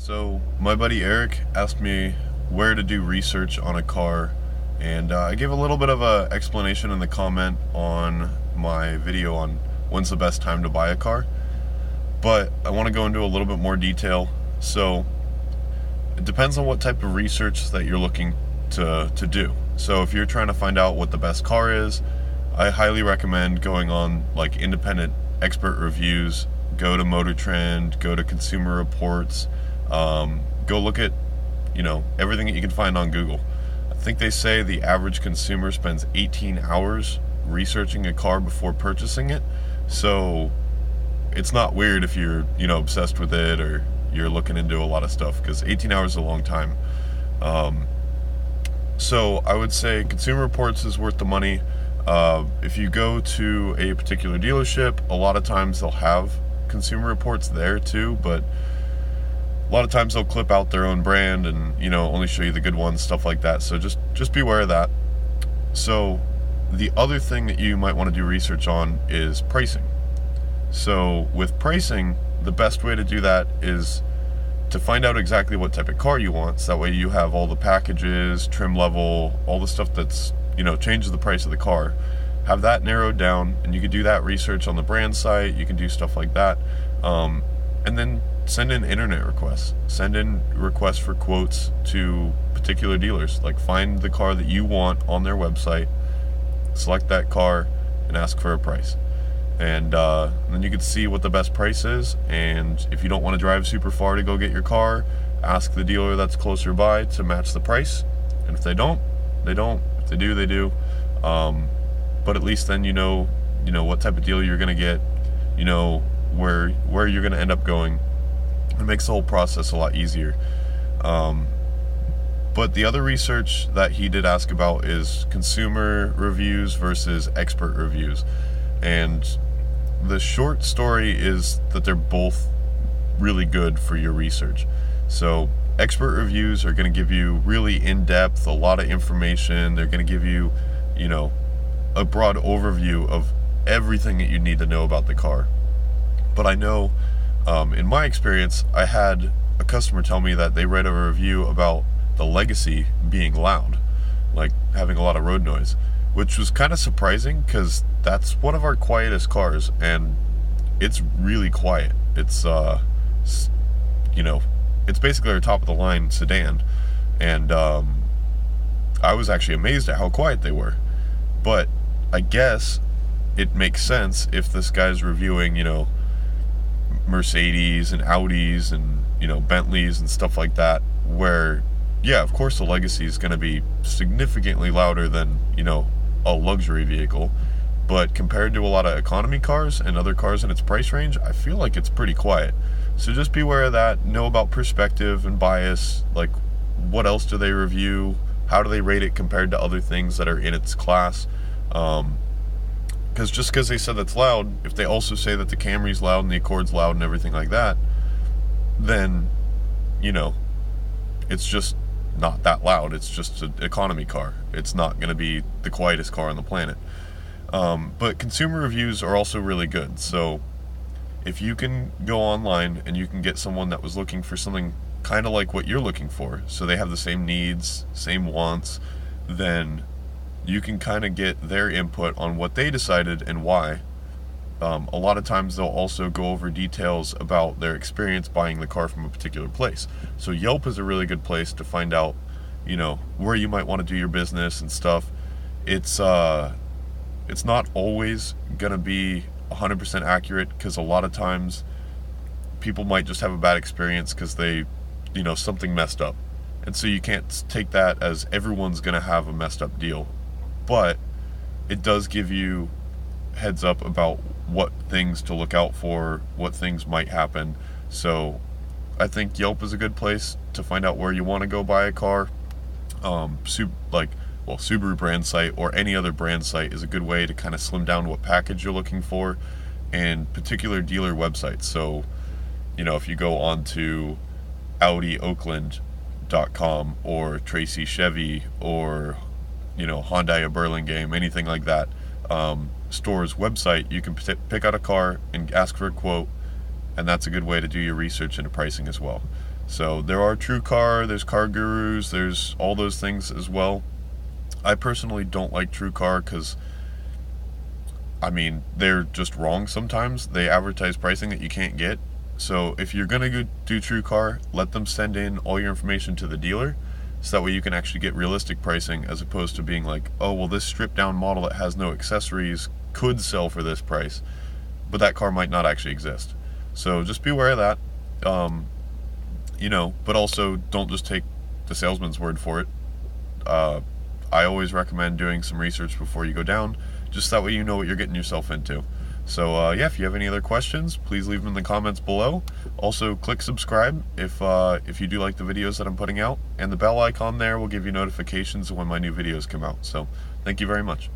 So my buddy Eric asked me where to do research on a car, and I gave a little bit of a explanation in the comment on my video on when's the best time to buy a car. But I want to go into a little bit more detail. So it depends on what type of research that you're looking to do. So if you're trying to find out what the best car is, I highly recommend going on like independent expert reviews. Go to Motor Trend, go to Consumer Reports, go look at everything that you can find on Google. I think they say the average consumer spends 18 hours researching a car before purchasing it. So it's not weird if you're obsessed with it or you're looking into a lot of stuff, because 18 hours is a long time. So I would say Consumer Reports is worth the money. If you go to a particular dealership, a lot of times they'll have Consumer Reports there too, but a lot of times they'll clip out their own brand and only show you the good ones, stuff like that. So just be aware of that. So the other thing that you might want to do research on is pricing. So with pricing, the best way to do that is to find out exactly what type of car you want, so that way you have all the packages, trim level, all the stuff that's changes the price of the car. Have that narrowed down, and you can do that research on the brand site. You can do stuff like that, and then send in internet requests. Send in requests for quotes to particular dealers. Like, find the car that you want on their website, select that car, and ask for a price. And then you can see what the best price is. And if you don't want to drive super far to go get your car, ask the dealer that's closer by to match the price. And if they don't, they don't. If they do, they do. But at least then you know what type of deal you're gonna get. Where you're gonna end up going. It makes the whole process a lot easier. But the other research that he did ask about is consumer reviews versus expert reviews. And the short story is that they're both really good for your research. So expert reviews are going to give you really in-depth, a lot of information. They're going to give you, a broad overview of everything that you need to know about the car. But I know, in my experience, I had a customer tell me that they read a review about the Legacy being loud, like having a lot of road noise, which was kind of surprising because that's one of our quietest cars, and it's really quiet. It's it's basically our top of the line sedan, and I was actually amazed at how quiet they were. But I guess it makes sense if this guy's reviewing Mercedes and Audis and Bentleys and stuff like that, where of course the Legacy is going to be significantly louder than a luxury vehicle, but compared to a lot of economy cars and other cars in its price range, I feel like it's pretty quiet. So just be aware of that. Know about perspective and bias, like what else do they review, how do they rate it compared to other things that are in its class. Because just because they said that's loud, if they also say that the Camry's loud and the Accord's loud and everything like that, then it's just not that loud. It's just an economy car. It's not going to be the quietest car on the planet. But consumer reviews are also really good. So if you can go online and you can get someone that was looking for something kind of like what you're looking for, so they have the same needs, same wants, then you can kind of get their input on what they decided and why. A lot of times they'll also go over details about their experience buying the car from a particular place. So Yelp is a really good place to find out, where you might want to do your business and stuff. It's not always gonna be 100% accurate, because a lot of times people might just have a bad experience because they, something messed up. And so you can't take that as everyone's gonna have a messed up deal. But it does give you heads up about what things to look out for, what things might happen. So I think Yelp is a good place to find out where you want to go buy a car. Subaru brand site or any other brand site is a good way to kind of slim down what package you're looking for, and particular dealer websites. So if you go on to AudiOakland.com or Tracy Chevy or Hyundai of Burlingame, anything like that, store's website, you can pick out a car and ask for a quote, and that's a good way to do your research into pricing as well. So there are TrueCar, there's Car Gurus, there's all those things as well. I personally don't like TrueCar because, I mean, they're just wrong sometimes. They advertise pricing that you can't get. So if you're going to go do TrueCar, let them send in all your information to the dealer, so that way you can actually get realistic pricing, as opposed to being like, oh, well, this stripped down model that has no accessories could sell for this price, but that car might not actually exist. So just be aware of that. But also don't just take the salesman's word for it. I always recommend doing some research before you go down, just that way you know what you're getting yourself into. So if you have any other questions, please leave them in the comments below. Also, click subscribe if you do like the videos that I'm putting out, and the bell icon there will give you notifications when my new videos come out. So thank you very much.